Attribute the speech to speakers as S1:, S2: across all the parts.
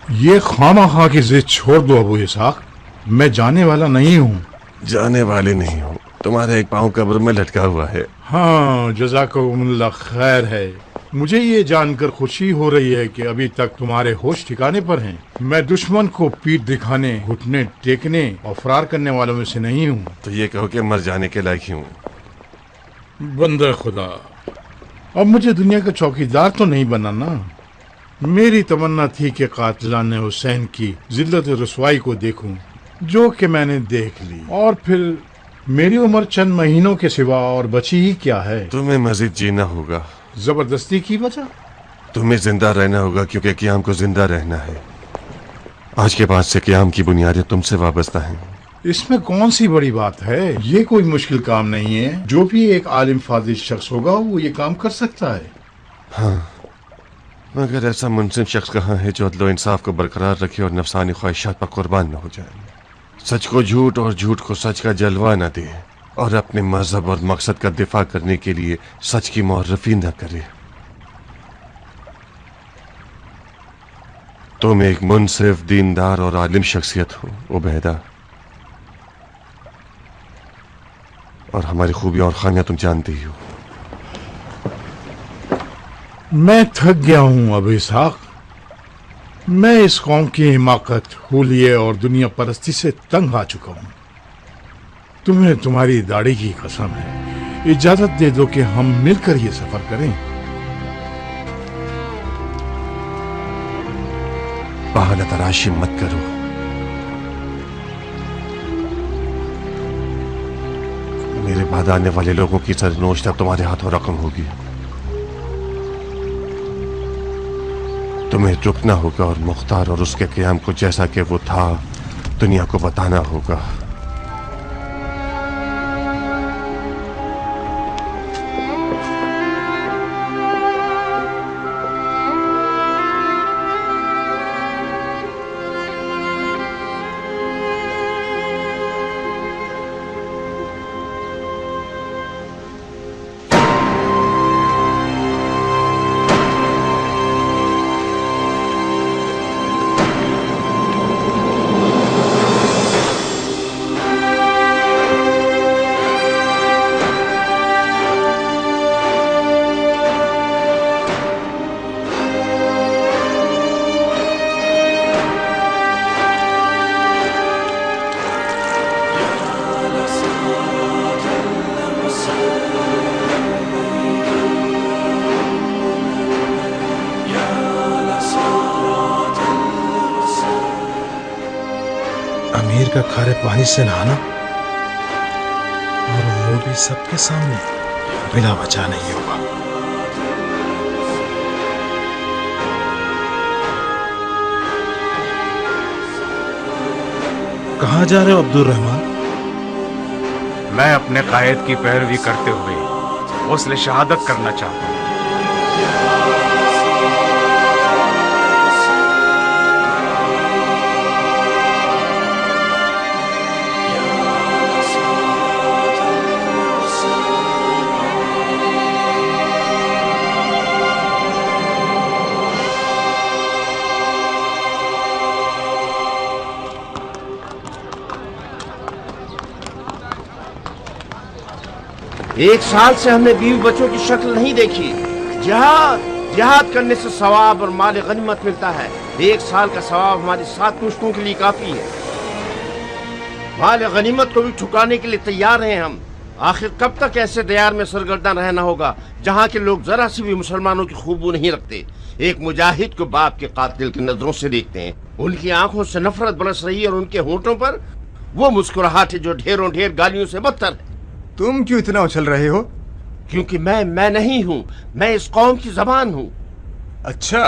S1: ये खामा की जिद छोड़ दो अबू इसहाक, मैं जाने वाला नहीं हूँ।
S2: जाने वाले नहीं हो, तुम्हारा एक पाँव कब्र में लटका हुआ है।
S1: हाँ, जज़ाकुमुल्लाह खैर है। मुझे ये जानकर खुशी हो रही है कि अभी तक तुम्हारे होश ठिकाने पर हैं। मैं दुश्मन को पीठ दिखाने, घुटने टेकने और फरार करने वालों में से नहीं हूँ।
S2: तो ये कहो कि मर जाने के लायक ही हूँ।
S1: बंदे खुदा, अब मुझे दुनिया का चौकीदार तो नहीं बनाना। मेरी तमन्ना थी कि कातिलान हुसैन की जिल्लत रसवाई को देखूं, जो कि मैंने देख ली, और फिर मेरी उम्र चंद महीनों के सिवा और बची ही क्या है।
S2: तुम्हें मजीद जीना होगा।
S1: जबरदस्ती की वजह?
S2: तुम्हें जिंदा रहना होगा, क्योंकि क़याम को जिंदा रहना है। आज के बाद से क़याम की बुनियादें तुमसे वाबस्ता हैं।
S1: इसमें कौन सी बड़ी बात है? ये कोई मुश्किल काम नहीं है। जो भी एक आलिम फाजिल शख्स होगा वो ये काम कर सकता है।
S2: हाँ, मगर ऐसा मुनसिफ शख्स कहाँ है जो अदल इंसाफ को बरकरार रखे और नफसानी ख्वाहिशात पर कुर्बान न हो जाए, सच को झूठ और झूठ को सच का जलवा न दे, और अपने मजहब और मकसद का दिफा करने के लिए सच की मुअर्रफी न करे। तुम एक मुनसिफ, दीनदार और आलिम शख्सियत हो उबैदा, और हमारी खूबियां और खामियां तुम जानती ही हो।
S1: मैं थक गया हूँ अबू इसहाक। मैं इस कौम की हिमाकत, हुलिये और दुनिया परस्ती से तंग आ चुका हूँ। तुम्हें तुम्हारी दाढ़ी की कसम है, इजाजत दे दो कि हम मिलकर ये सफर करें।
S2: बहाना तराशी मत करो। मेरे बाद आने वाले लोगों की सरनोश अब तुम्हारे हाथों रकम होगी। तुम्हें रुकना होगा और मुख्तार और उसके क़याम को जैसा कि वो था दुनिया को बताना होगा।
S3: अमीर का खारे पानी से नहाना, और वो भी सबके सामने, बिला वजह नहीं होगा। कहाँ जा रहे हो अब्दुल रहमान?
S4: मैं अपने कायद की पैरवी करते हुए उसने शहादत करना चाहता हूँ।
S5: एक साल से हमने बीवी बच्चों की शक्ल नहीं देखी। जिहाद करने से सवाब और माल गनीमत मिलता है। एक साल का सवाब हमारी 7 मुश्तों के लिए काफी है। माल गनीमत को भी ठुकाने के लिए तैयार हैं हम। आखिर कब तक ऐसे दयार में सरगर्दा रहना होगा जहाँ के लोग जरा सी भी मुसलमानों की खूबू नहीं रखते। एक मुजाहिद को बाप के कातिल की नजरों से देखते हैं, उनकी आंखों से नफरत बरस रही है और उनके होंठों पर वो मुस्कुराहट है जो ढेरों ढेर गालियों से बदतर है।
S6: तुम क्यों इतना उछल रहे हो?
S5: क्योंकि मैं नहीं हूँ, मैं इस कौम की जबान हूँ।
S6: अच्छा,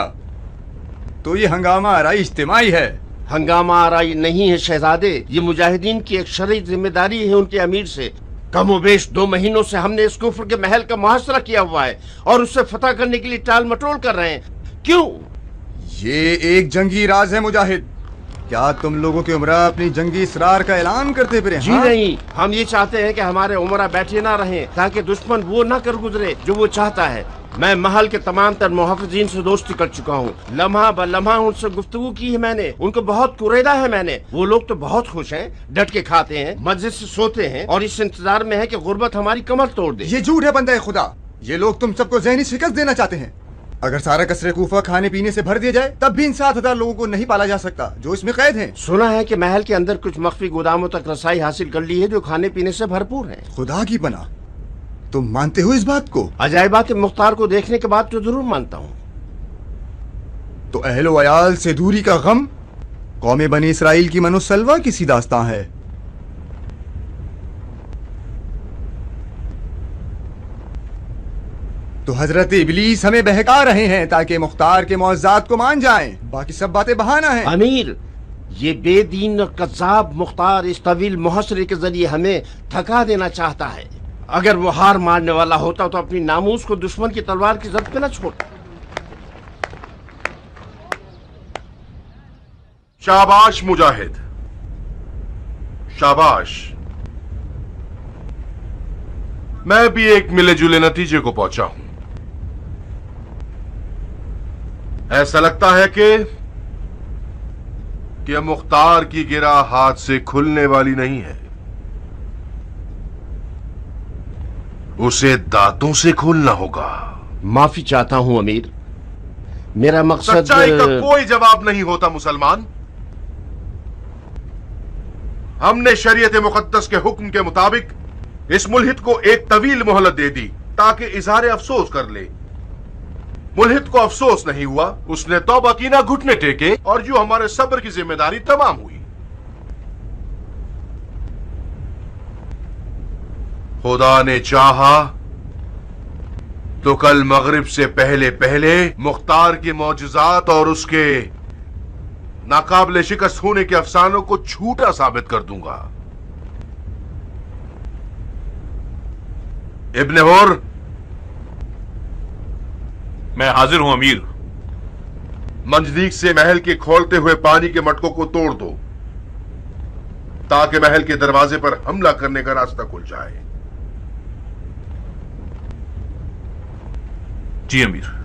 S6: तो ये हंगामा आराई इज्तिमाई है?
S5: हंगामा आराई नहीं है शहजादे, ये मुजाहिदीन की एक शरई जिम्मेदारी है उनके अमीर से। कमोबेश 2 महीनों से हमने इस कुफ्र के महल का मुहासरा किया हुआ है और उससे फतह करने के लिए टाल मटोल कर रहे हैं। क्यों?
S6: ये एक जंगी राज है मुजाहिद। क्या तुम लोगों के उमरा अपनी जंगी इसरार का ऐलान करते फिरे?
S5: जी नहीं, हम ये चाहते हैं कि हमारे उमरा बैठे ना रहें ताकि दुश्मन वो ना कर गुजरे जो वो चाहता है। मैं महल के तमाम तर मुहाफिजीन से दोस्ती कर चुका हूँ। लम्हा ब लम्हा उनसे गुफ्तगू की है मैंने, उनको बहुत कुरेदा है मैंने। वो लोग तो बहुत खुश हैं, डट के खाते हैं, मजे से सोते हैं और इस इंतजार में है कि गुर्बत हमारी कमर तोड़ दे।
S6: ये झूठ है बंदे खुदा। ये लोग तुम सबको ज़हनी शिकस्त देना चाहते हैं। अगर सारा कसरे कूफा खाने पीने से भर दिया जाए तब भी इन 7,000 लोगों को नहीं पाला जा सकता जो इसमें कैद हैं।
S5: सुना है कि महल के अंदर कुछ मख्फी गोदामों तक रसाई हासिल कर ली है जो खाने पीने से भरपूर है।
S6: खुदा की पनाह, तुम मानते हो इस बात को?
S5: अजायबात मुख्तार को देखने के बाद तो जरूर मानता हूँ।
S6: तो अहलो अयाल से दूरी का गम कौमे बनी इसराइल की मनोसलवा की सी दास्तां है। तो हजरत इबलीस हमें बहका रहे हैं ताकि मुख्तार के मुअज़्ज़ात को मान जाएं। बाकी सब बातें बहाना है।
S5: अमीर, ये बेदीन और कज़्ज़ाब मुख्तार इस तवील मुहसरे के जरिए हमें थका देना चाहता है। अगर वो हार मारने वाला होता तो अपनी नामूस को दुश्मन की तलवार की जद पे न छोड़।
S7: शाबाश मुजाहिद, शाबाश। मैं भी एक मिले जुले नतीजे को पहुंचा हूं। ऐसा लगता है कि मुख्तार की गिरा हाथ से खुलने वाली नहीं है, उसे दांतों से खोलना होगा।
S5: माफी चाहता हूं अमीर, मेरा मकसद।
S7: सच्चाई का कोई जवाब नहीं होता मुसलमान। हमने शरीयत मुकद्दस के हुक्म के मुताबिक इस मुल्हिद को एक तवील मोहलत दे दी ताकि इजहार अफसोस कर ले। मुल्हिद को अफसोस नहीं हुआ, उसने तौबा की, ना घुटने टेके, और जो हमारे सब्र की जिम्मेदारी तमाम हुई। खुदा ने चाहा तो कल मगरिब से पहले पहले मुख्तार के मौजज़ात और उसके नाकाबिले शिकस्त होने के अफसानों को झूठा साबित कर दूंगा। इब्ने हुर।
S8: मैं हाजिर हूं अमीर।
S7: मंजदीक से महल के खोलते हुए पानी के मटकों को तोड़ दो ताकि महल के दरवाजे पर हमला करने का रास्ता खुल जाए।
S8: जी अमीर।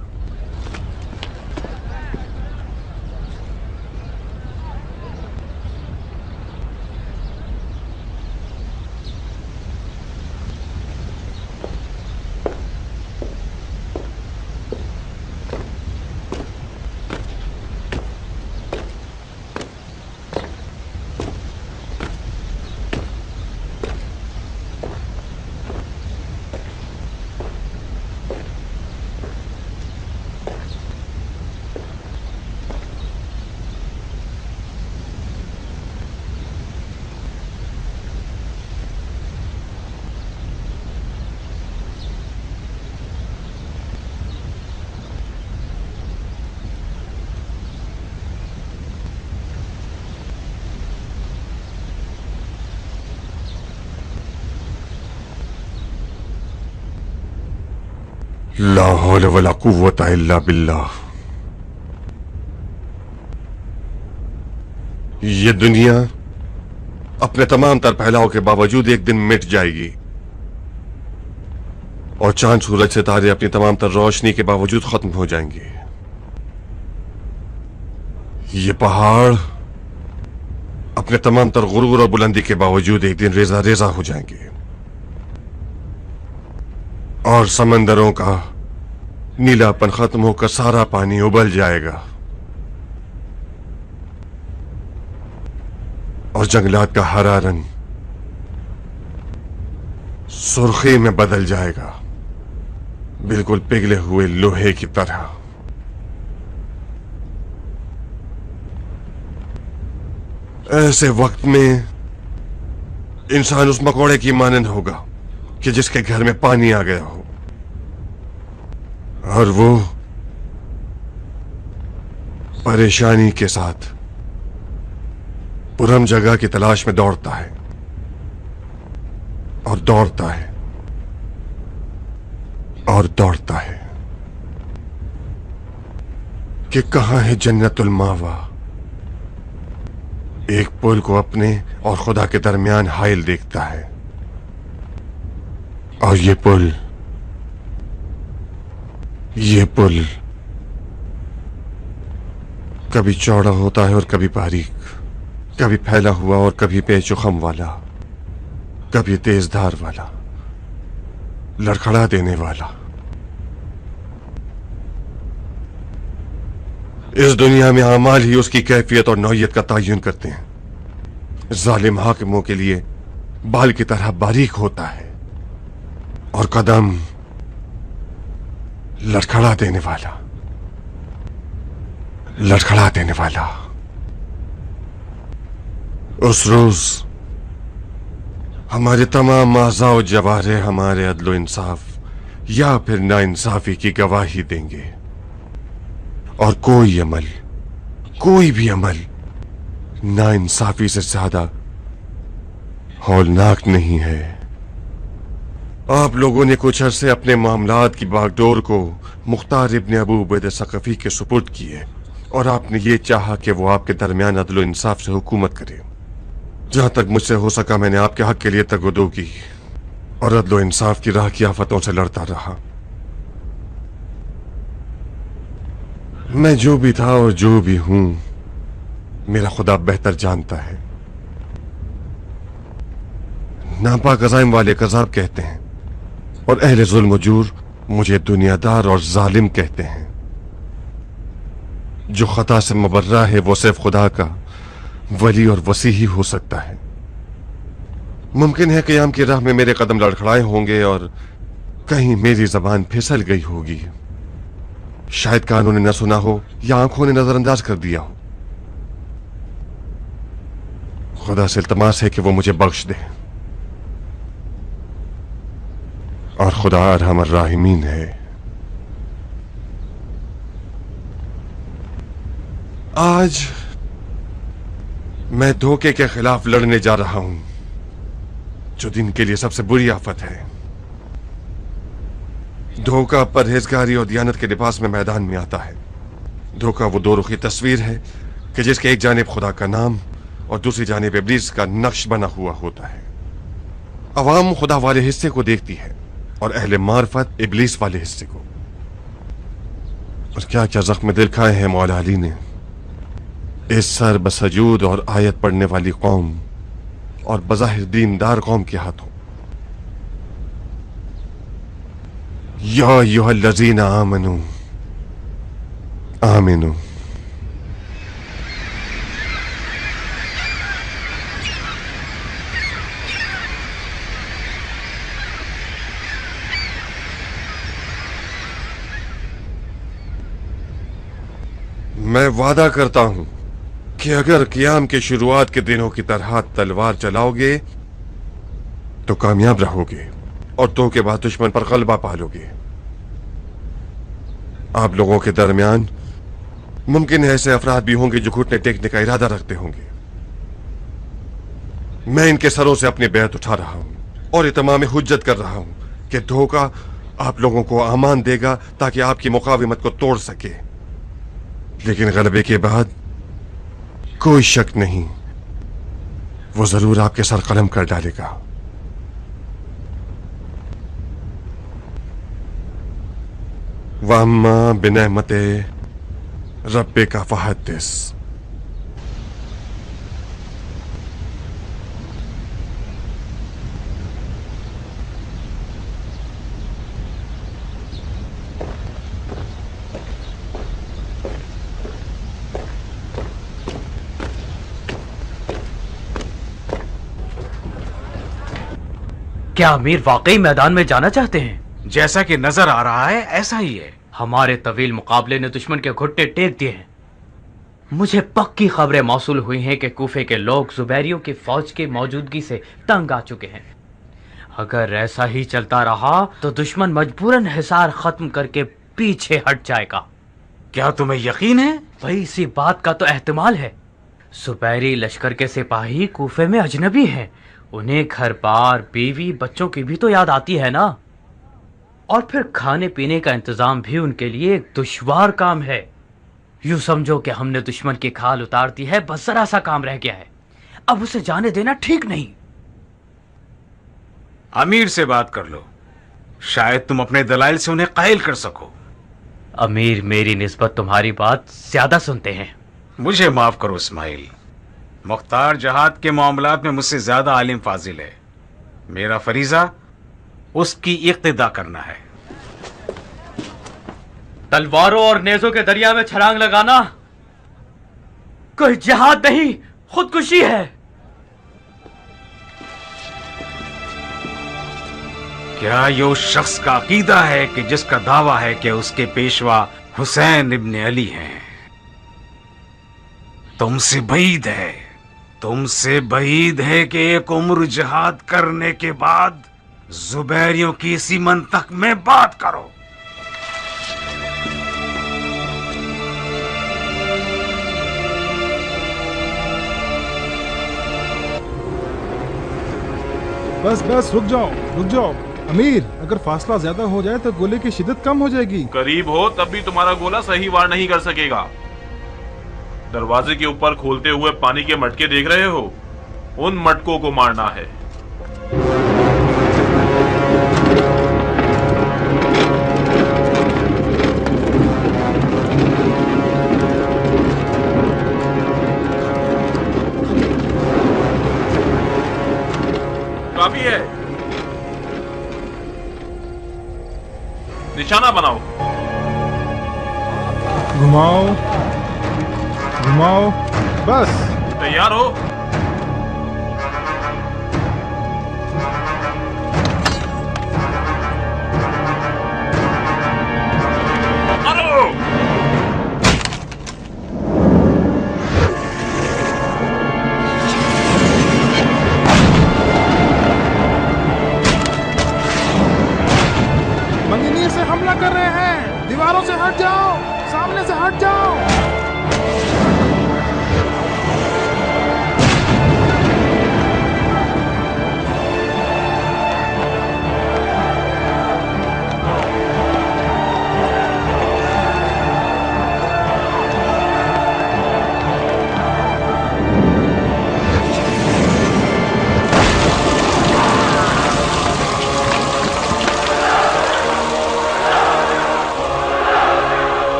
S2: ला हौल वला कुव्वता इल्ला बिल्लाह। ये दुनिया अपने तमाम तर फैलाव के बावजूद एक दिन मिट जाएगी और चांद सूरज सितारे अपनी तमाम तर रोशनी के बावजूद खत्म हो जाएंगे। ये पहाड़ अपने तमाम तर गुरूर और बुलंदी के बावजूद एक दिन रेजा रेजा हो जाएंगे और समंदरों का नीलापन खत्म होकर सारा पानी उबल जाएगा और जंगलात का हरा रंग सुर्खी में बदल जाएगा, बिल्कुल पिघले हुए लोहे की तरह। ऐसे वक्त में इंसान उस मकोड़े की मानंद होगा कि जिसके घर में पानी आ गया हो और वो परेशानी के साथ पुरम जगह की तलाश में दौड़ता है और दौड़ता है और दौड़ता है कि कहां है जन्नतुल मावा। एक पुल को अपने और खुदा के दरमियान हाइल देखता है और ये पुल ये पुल कभी चौड़ा होता है और कभी बारीक, कभी फैला हुआ और कभी पेचुखम वाला, कभी तेज धार वाला, लड़खड़ा देने वाला। इस दुनिया में अमाल ही उसकी कैफियत और नौयत का तयन करते हैं। जालिम हाकिमों के लिए बाल की तरह बारीक होता है और कदम लड़खड़ा देने वाला, लड़खड़ा देने वाला। उस रोज हमारे तमाम आज़ा जवारे हमारे अदलो इंसाफ या फिर नाइंसाफी की गवाही देंगे, और कोई अमल, कोई भी अमल नाइंसाफी से ज्यादा हौलनाक नहीं है। आप लोगों ने कुछ अरसे अपने मामलात की बागडोर को मुख्तार इब्न अबू उबैदा सकफी के सुपुर्द किए, और आपने ये चाहा कि वो आपके दरमियान अदलो इंसाफ से हुकूमत करे। जहां तक मुझसे हो सका मैंने आपके हक के लिए तगदो की और अदलो इंसाफ की राह की आफतों से लड़ता रहा। मैं जो भी था और जो भी हूं, मेरा खुदा बेहतर जानता है। नापाक अज़ाइम वाले कज़ाब कहते हैं और अहले जुल्म जूर मुझे दुनियादार और जालिम कहते हैं। जो खता से मुबर्रा है वो सिर्फ खुदा का वली और वसी ही हो सकता है। मुमकिन है क़याम की राह में मेरे कदम लड़खड़ाए होंगे और कहीं मेरी जबान फिसल गई होगी। शायद कानों ने न सुना हो या आंखों ने नजरअंदाज कर दिया हो। खुदा से इल्तमास है कि वो मुझे बख्श दे, और खुदा अरहमर राहिमीन है। आज मैं धोखे के खिलाफ लड़ने जा रहा हूं, जो दिन के लिए सबसे बुरी आफत है। धोखा परहेजगारी और दियानत के लिबास में मैदान में आता है। धोखा वो दो रुखी तस्वीर है कि जिसके एक जानिब खुदा का नाम और दूसरी जानिब इब्लीस का नक्श बना हुआ होता है। अवाम खुदा वाले हिस्से को देखती है और अहले मार्फत इब्लीस वाले हिस्से को। और क्या क्या जख्म दिल खाए हैं मौला अली ने इस सर बसजूद और आयत पढ़ने वाली कौम और बज़ाहिर दीनदार कौम के हाथों। या अय्युहल्लज़ीना आमनू आमिनू। मैं वादा करता हूं कि अगर क़याम के शुरुआत के दिनों की तरह तलवार चलाओगे तो कामयाब रहोगे और तो के बाद दुश्मन पर गलबा पालोगे। आप लोगों के दरमियान मुमकिन है ऐसे अफराद भी होंगे जो घुटने टेकने का इरादा रखते होंगे। मैं इनके सरों से अपनी बैत उठा रहा हूं और इत्माम हुज्जत कर रहा हूं कि धोखा आप लोगों को अमान देगा ताकि आपकी मुकाविमत को तोड़ सके, लेकिन गलबे के बाद कोई शक नहीं वो जरूर आपके सर कलम कर डालेगा। वअम्मा बिनेमते रब्बिका फहद्दिस।
S9: क्या अमीर वाकई मैदान में जाना चाहते हैं?
S4: जैसा कि नजर आ रहा है ऐसा ही है।
S9: हमारे तवील मुकाबले ने दुश्मन के घुटने टेक दिए हैं। मुझे पक्की खबरें मौसूल हुई हैं कि कूफे के लोग जुबैरियों की फौज की मौजूदगी से तंग आ चुके हैं। अगर ऐसा ही चलता रहा तो दुश्मन मजबूरन हिसार खत्म करके पीछे हट जाएगा।
S4: क्या तुम्हें यकीन है?
S9: भाई इसी बात का तो एहतिमाल है। जुबैरी लश्कर के सिपाही कूफे में अजनबी हैं। उन्हें घर बार बीवी बच्चों की भी तो याद आती है ना, और फिर खाने पीने का इंतजाम भी उनके लिए एक दुश्वार काम है। यूं समझो कि हमने दुश्मन की खाल उतार दी है, बस जरा सा काम रह गया है। अब उसे जाने देना ठीक नहीं।
S4: अमीर से बात कर लो, शायद तुम अपने दलाइल से उन्हें कायल कर सको।
S9: अमीर मेरी निस्बत तुम्हारी बात ज्यादा सुनते हैं।
S4: मुझे माफ करो इस्माइल, मुख्तार जहाद के मामलात में मुझसे ज्यादा आलिम फाजिल है। मेरा फरीजा उसकी इक्तिदा करना है।
S9: तलवारों और नेजों के दरिया में छलांग लगाना कोई जिहाद नहीं, खुदकुशी है।
S4: क्या ये उस शख्स का अकीदा है कि जिसका दावा है कि उसके पेशवा हुसैन इब्न अली हैं? तुमसे बईद है कि एक उम्र जिहाद करने के बाद जुबैरियों की इसी मंतक में बात करो।
S3: बस बस रुक जाओ। अमीर, अगर फासला ज्यादा हो जाए तो गोले की शिद्दत कम हो जाएगी।
S8: करीब हो तब भी तुम्हारा गोला सही वार नहीं कर सकेगा। दरवाजे के ऊपर खोलते हुए पानी के मटके देख रहे हो? उन मटकों को मारना है। काफी है, निशाना बनाओ।
S3: घुमाओ, बस।
S8: तैयार हो?
S3: मंगनीर से हमला कर रहे हैं, दीवारों से हट जाओ, सामने से हट जाओ।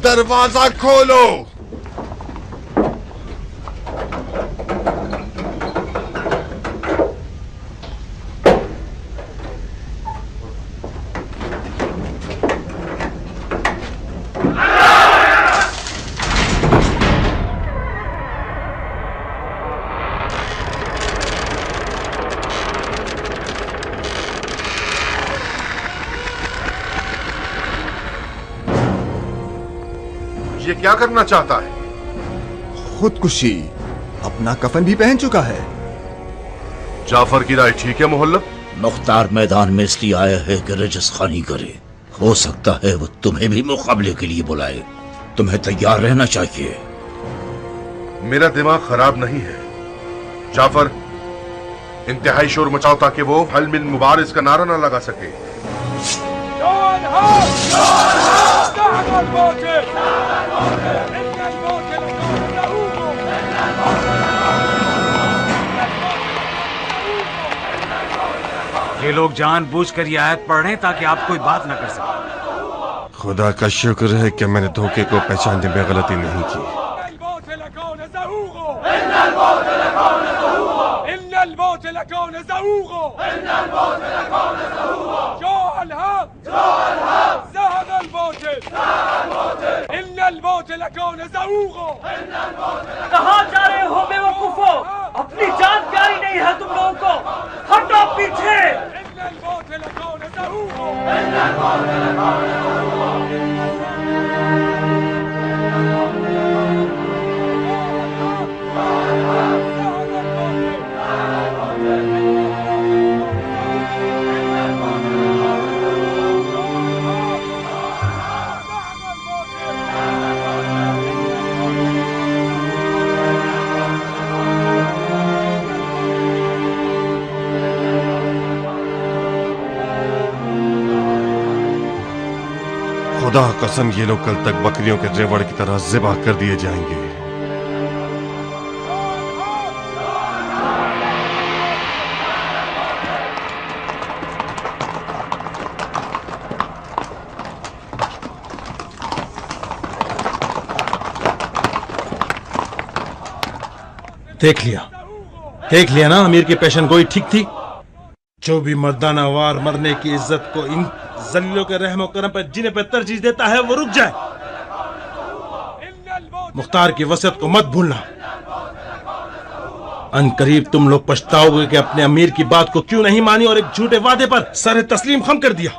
S7: दरवाजा खोलो। ये क्या करना चाहता है?
S6: खुदकुशी। अपना कफन भी पहन चुका है।
S7: जाफर की राय ठीक है मोहल्ला?
S10: मुख्तार मैदान में इसलिए आया है कि रजसखानी करे। हो सकता है वो तुम्हें भी मुकाबले के लिए बुलाए। तुम्हें तैयार रहना चाहिए।
S7: मेरा दिमाग खराब नहीं है। जाफर, इंतहाई शोर मचाओ ताकि वो हल मिन मुबारिज का नारा ना लगा सके।
S4: ये लोग जानबूझकर ये आयत पढ़ रहे हैं ताकि आप कोई बात ना कर सके।
S2: खुदा का शुक्र है कि मैंने धोखे को पहचानने में गलती नहीं की।
S9: कहाँ जा रहे हो बेवकूफो? अपनी जान प्यारी नहीं है तुम लोगों को? हटो पीछे।
S2: खुदा कसम ये लोग कल तक बकरियों के रेवड़ की तरह ज़िबा कर दिए जाएंगे।
S3: देख लिया ना, अमीर की पेशन गोई ठीक थी। जो भी मर्दाना वार मरने की इज्जत को इन जलीलों के रहमो करम पर जीने पर तरजीह देता है वो रुक जाए। मुख्तार की वसीयत को मत भूलना। अनकरीब तुम लोग पछताओगे कि अपने अमीर की बात को क्यों नहीं मानी और एक झूठे वादे पर सर तस्लीम खम कर दिया।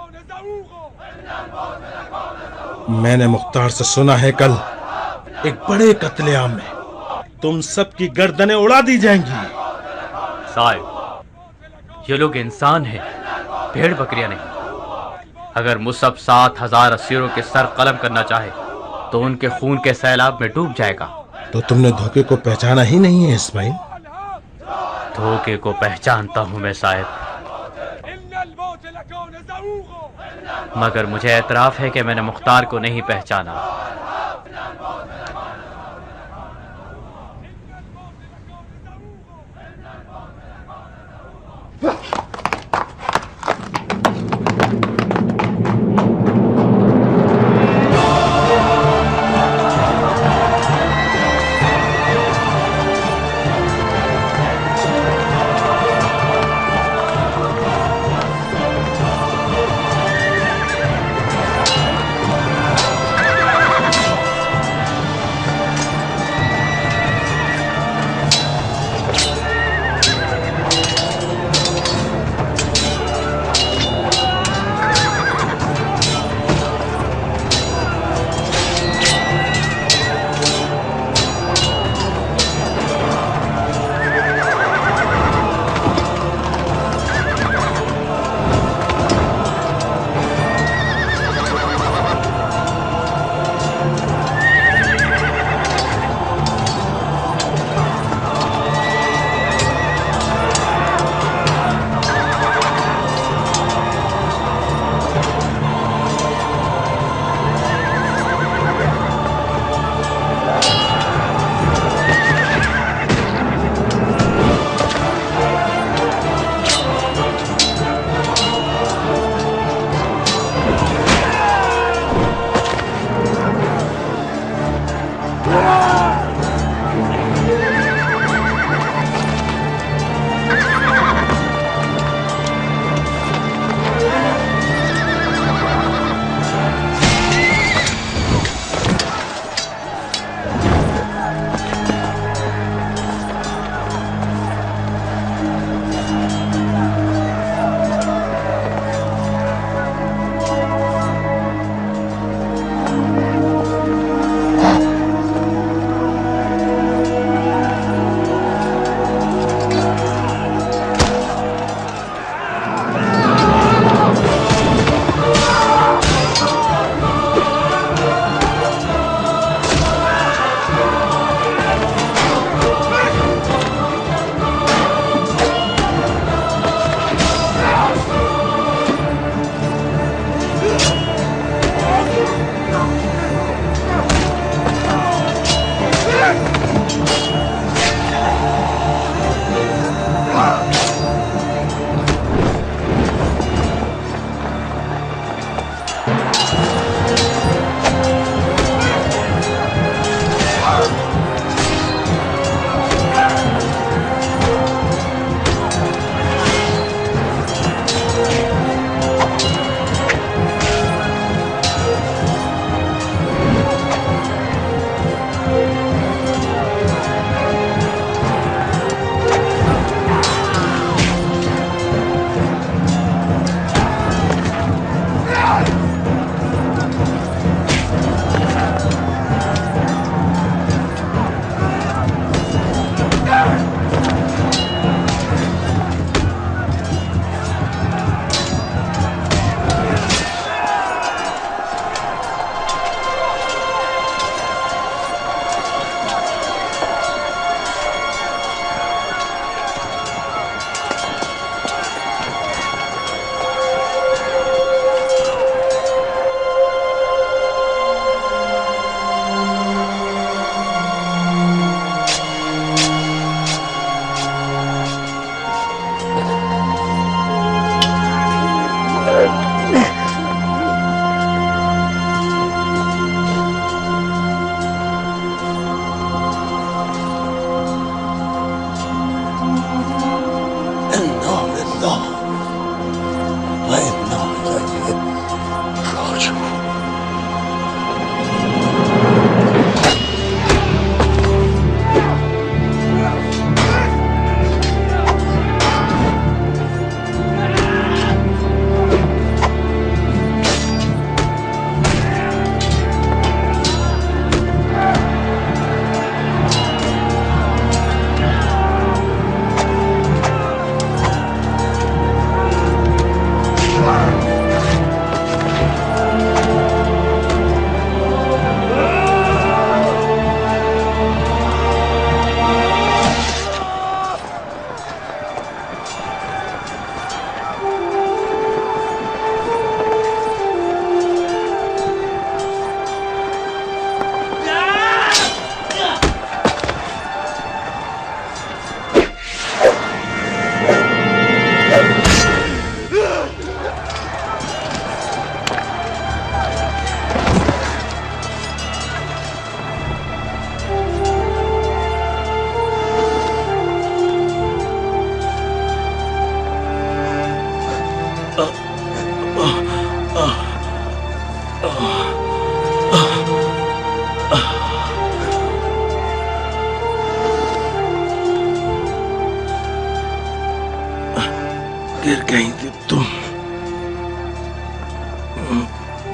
S3: मैंने मुख्तार से सुना है कल एक बड़े कत्लेआम में तुम सबकी गर्दनें उड़ा दी जाएंगी।
S9: साहिब, ये लोग इंसान हैं, भेड़ बकरियां नहीं। अगर मुसब 7,000 असीरों के सर कलम करना चाहे तो उनके खून के सैलाब में डूब जाएगा।
S3: तो तुमने धोखे को पहचाना ही नहीं है इस्माइल?
S9: धोखे को पहचानता हूं मैं साहिब, मगर मुझे एतराफ है कि मैंने मुख्तार को नहीं पहचाना।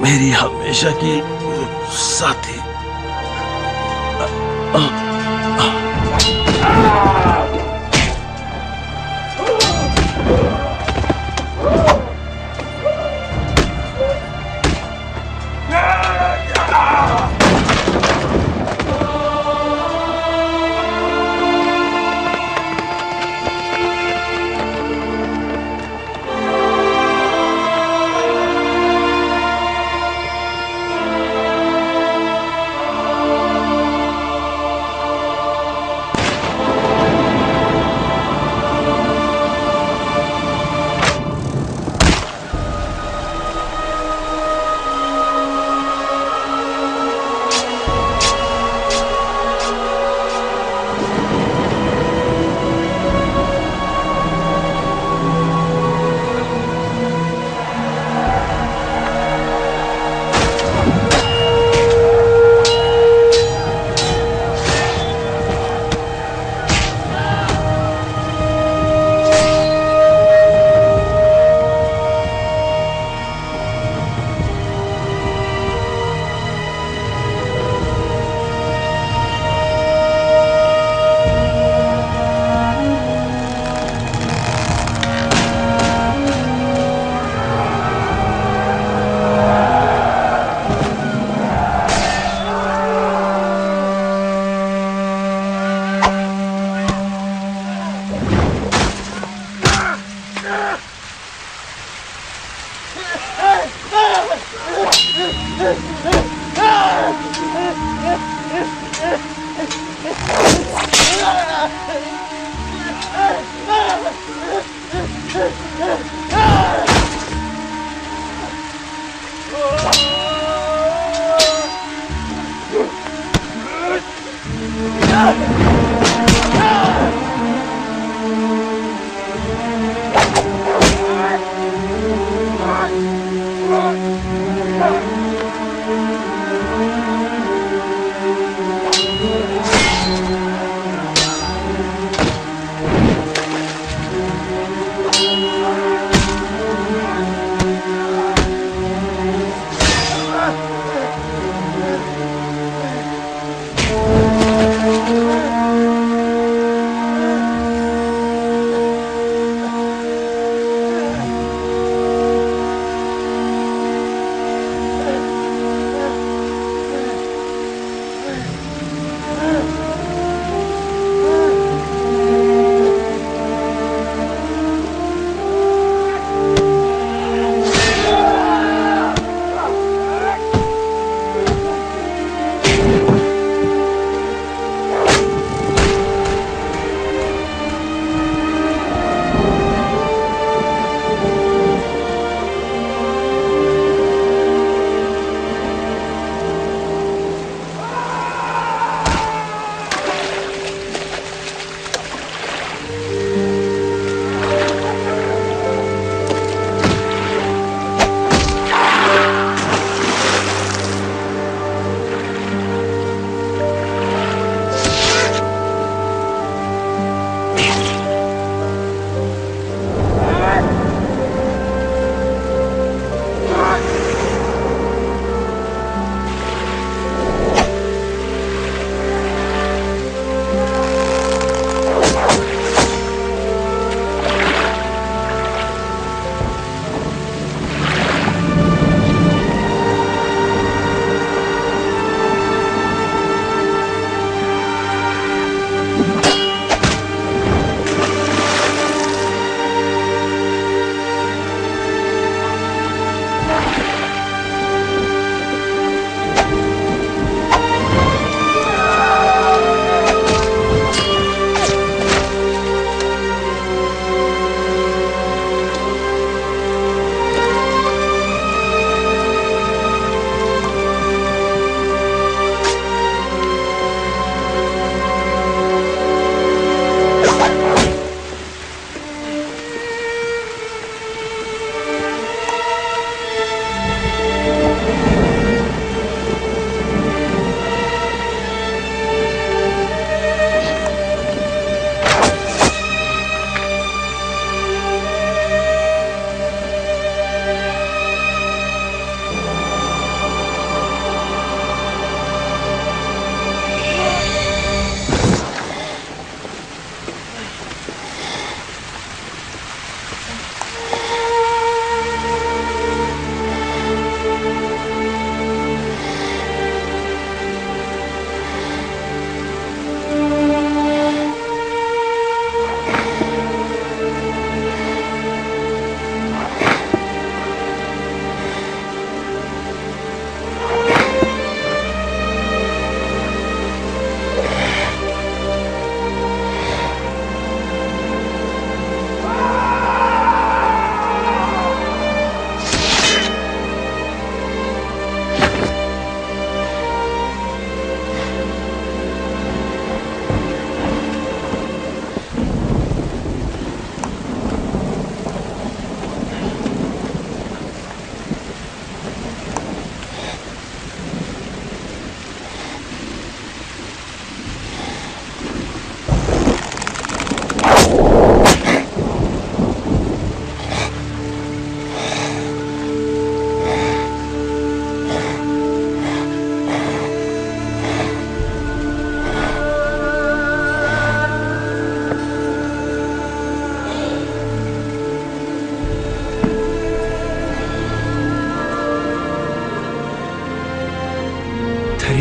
S3: मेरी हमेशा की साथी।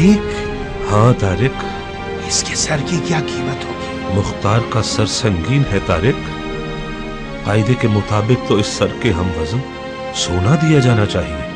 S11: तारिक?
S2: हाँ तारिक।
S11: इसके सर की क्या कीमत होगी?
S2: मुख्तार का सर संगीन है तारिक। कायदे के मुताबिक तो इस सर के हम वजन सोना दिया जाना चाहिए।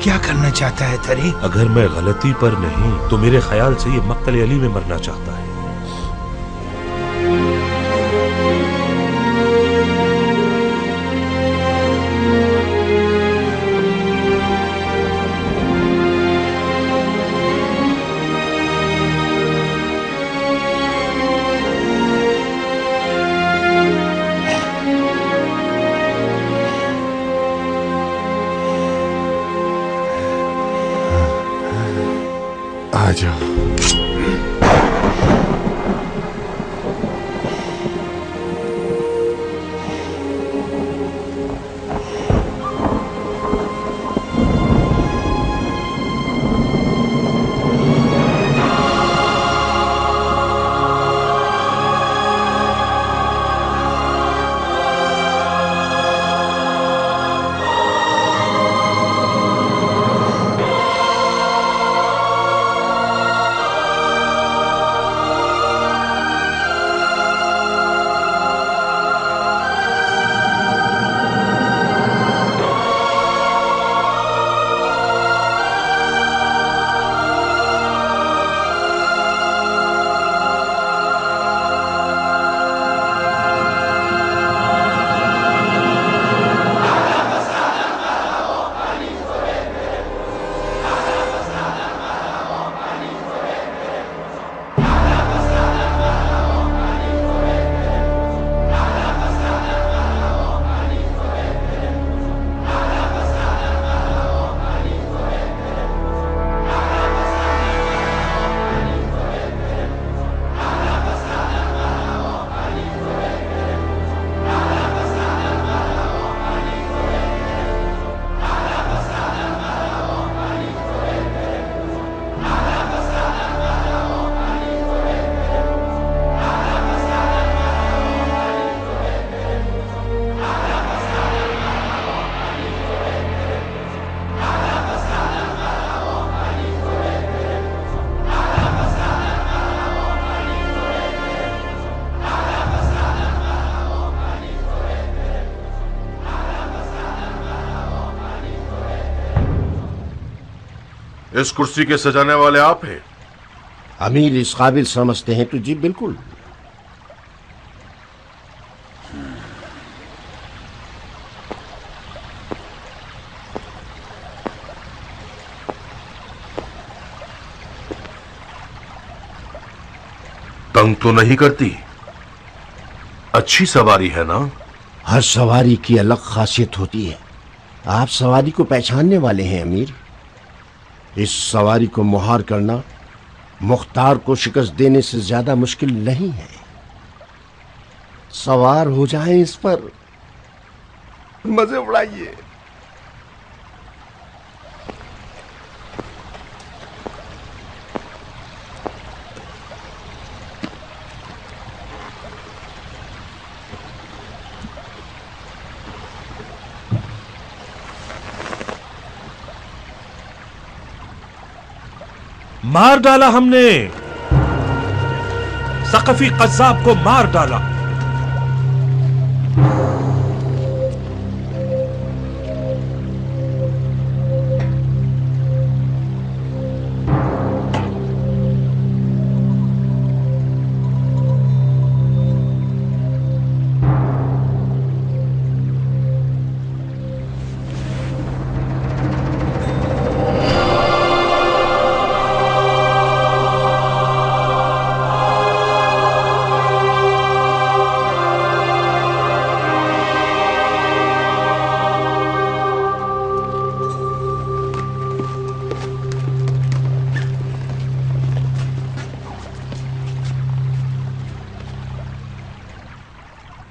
S11: क्या करना चाहता है तारिक?
S2: अगर मैं गलती पर नहीं तो मेरे ख्याल से ये मक्तल अली में मरना चाहता है। आ जाओ।
S7: इस कुर्सी के सजाने वाले आप हैं?
S5: अमीर इस काबिल समझते हैं तो जी बिल्कुल।
S7: तंग तो नहीं करती? अच्छी सवारी है ना?
S5: हर सवारी की अलग खासियत होती है। आप सवारी को पहचानने वाले हैं अमीर। इस सवारी को मुहार करना मुख्तार को शिकस्त देने से ज्यादा मुश्किल नहीं है। सवार हो जाएं इस पर, मजे उड़ाइए।
S12: मार डाला हमने, सकफी कज्जाब को मार डाला।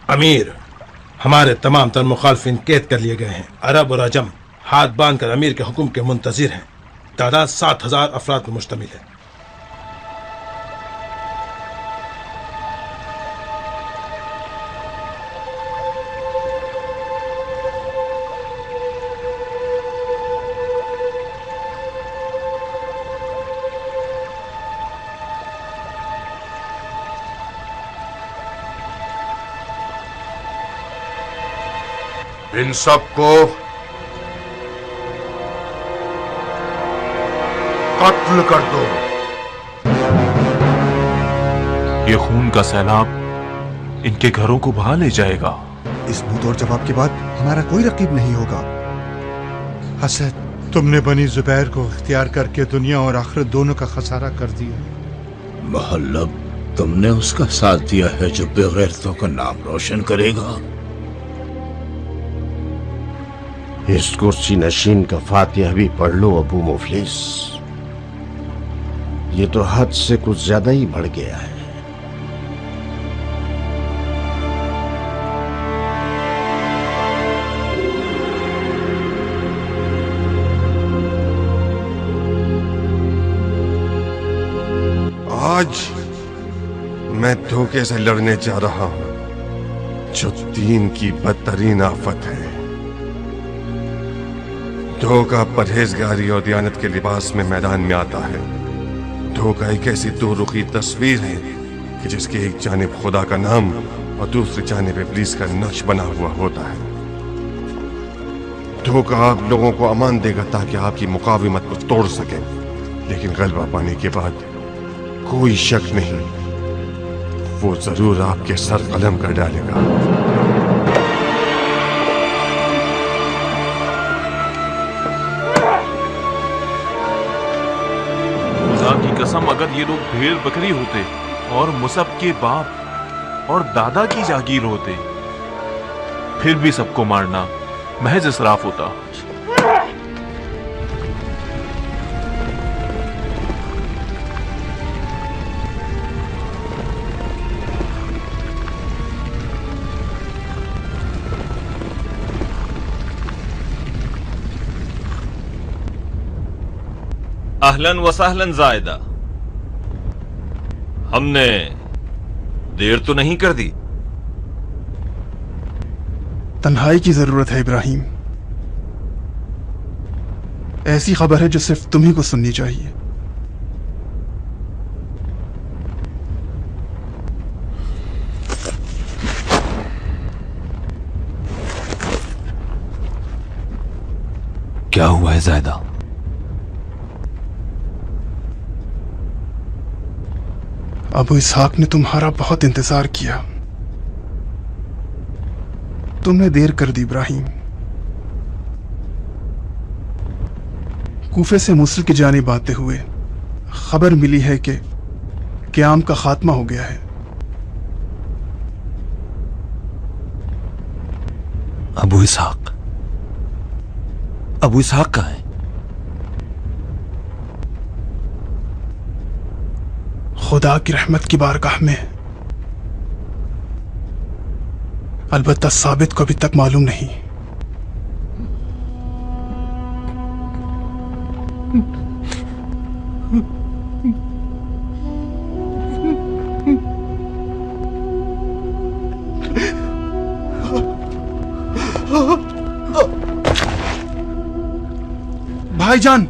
S3: अमीर, हमारे तमाम तर मुखालफिन कैद कर लिए गए हैं। अरब और अजम हाथ बांधकर अमीर के हुक्म के मुंतजिर हैं। तादाद 7,000 अफराद पर मुश्तमिल है।
S7: इन सबको कत्ल कर दो।
S8: ये खून का सैलाब इनके घरों को बहा ले जाएगा।
S6: इस मुंहतोड़ जवाब के बाद हमारा कोई रकीब नहीं होगा।
S1: हसद, तुमने बनी जुबैर को इख्तियार करके दुनिया और आखिरत दोनों का खसारा कर दिया।
S10: महल्लब, तुमने उसका साथ दिया है जो बेगैरतों का नाम रोशन करेगा।
S5: इस कुर्सी नशीन का फातिहा भी पढ़ लो अबू मुफलिस। ये तो हद से कुछ ज्यादा ही बढ़ गया है।
S2: आज मैं धोखे से लड़ने जा रहा हूं, जो दीन की बदतरीन आफत है। धोखा परहेजगारी और दयानत के लिबास में मैदान में आता है। धोखा एक ऐसी दो रुखी तस्वीर है कि जिसके एक जानिब खुदा का नाम और दूसरी जानिब इब्लीस का नक्श बना हुआ होता है। धोखा आप लोगों को अमान देगा ताकि आपकी मुकाविमत को तोड़ सके, लेकिन गलबा पाने के बाद कोई शक नहीं, वो जरूर आपके सर कलम कर डालेगा।
S8: की कसम, अगर ये लोग भेड़ बकरी होते और मुसब के बाप और दादा की जागीर होते, फिर भी सबको मारना महज इसराफ होता।
S12: अहलन व सहलन जायदा, हमने देर तो नहीं कर दी?
S13: तन्हाई की जरूरत है इब्राहिम। ऐसी खबर है जो सिर्फ तुम्ही को सुननी चाहिए।
S12: क्या हुआ है जायदा?
S13: अबू इसहाक ने तुम्हारा बहुत इंतजार किया। तुमने देर कर दी इब्राहिम। कूफे से मूसल की जानिब आते हुए खबर मिली है कि क़याम का खात्मा हो गया है।
S12: अबू इसहाक कहाँ है?
S13: खुदा की रहमत की बारगाह में। अलबत्ता साबित को अभी तक मालूम नहीं। भाईजान,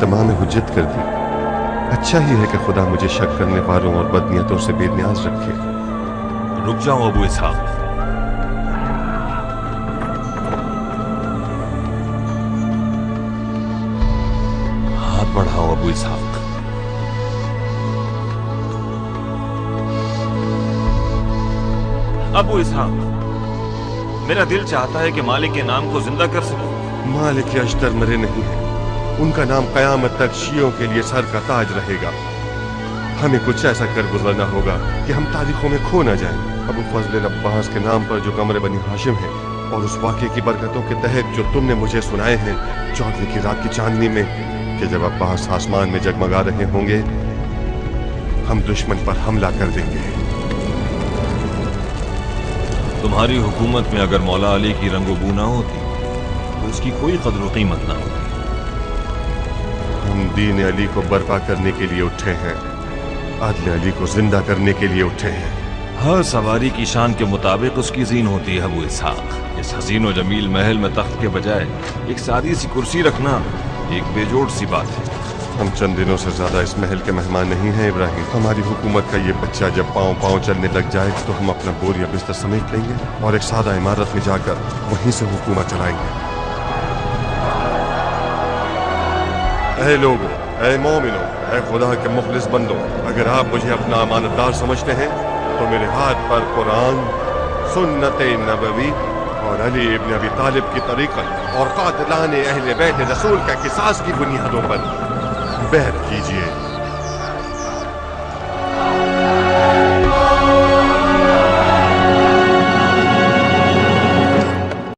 S2: तमाम हुज्जत कर दी। अच्छा ही है कि खुदा मुझे शक करने वालों और बदनीयतों से बेनियाज रखे।
S12: रुक जाओ अबू इसहाक। हाथ बढ़ाओ अबू इसहाक। अबू इसहाक, मेरा दिल चाहता है कि मालिक के नाम को जिंदा कर सकूं।
S2: मालिक अशतर मरे नहीं है, उनका नाम कयामत तक शियों के लिए सर का ताज रहेगा। हमें कुछ ऐसा कर गुजरना होगा कि हम तारीखों में खो न जाएं। अबू फजल अब्बास के नाम पर जो कमरे बनी हाशिम है और उस वाक़े की बरकतों के तहत जो तुमने मुझे सुनाए हैं 14वीं की रात की चांदनी में, कि जब अब्बास आसमान में जगमगा रहे होंगे, हम दुश्मन पर हमला कर देंगे।
S12: तुम्हारी हुकूमत में अगर मौला अली की रंगोबू ना होती तो इसकी कोई कदर कीमत ना होती।
S2: हम दीन अली को बर्पा करने के लिए उठे हैं, आदल अली को जिंदा करने के लिए उठे हैं।
S12: हर सवारी की शान के मुताबिक उसकी जीन होती है अबू इसहाक। इस हसीन और जमील महल में तख्त के बजाय एक सादी सी कुर्सी रखना एक बेजोड़ सी बात है।
S2: हम चंद दिनों से ज्यादा इस महल के मेहमान नहीं हैं इब्राहिम। हमारी हुकूमत का ये बच्चा जब पाँव पाँव चलने लग जाए तो हम अपना बोर या बिस्तर समेट लेंगे और एक सादा इमारत में जाकर वहीं से हुकूमत चलाएंगे। ऐ लोगों, ऐ मोमिनों, ऐ खुदा के मुखलिस बंदों, अगर आप मुझे अपना अमानतदार समझते हैं तो मेरे हाथ पर कुरान, सुन्नत नबवी और अली इब्न अबी तालिब की तरीक़त और कातिलाने अहले बैत रसूल का किसास की बुनियादों पर बैत कीजिए।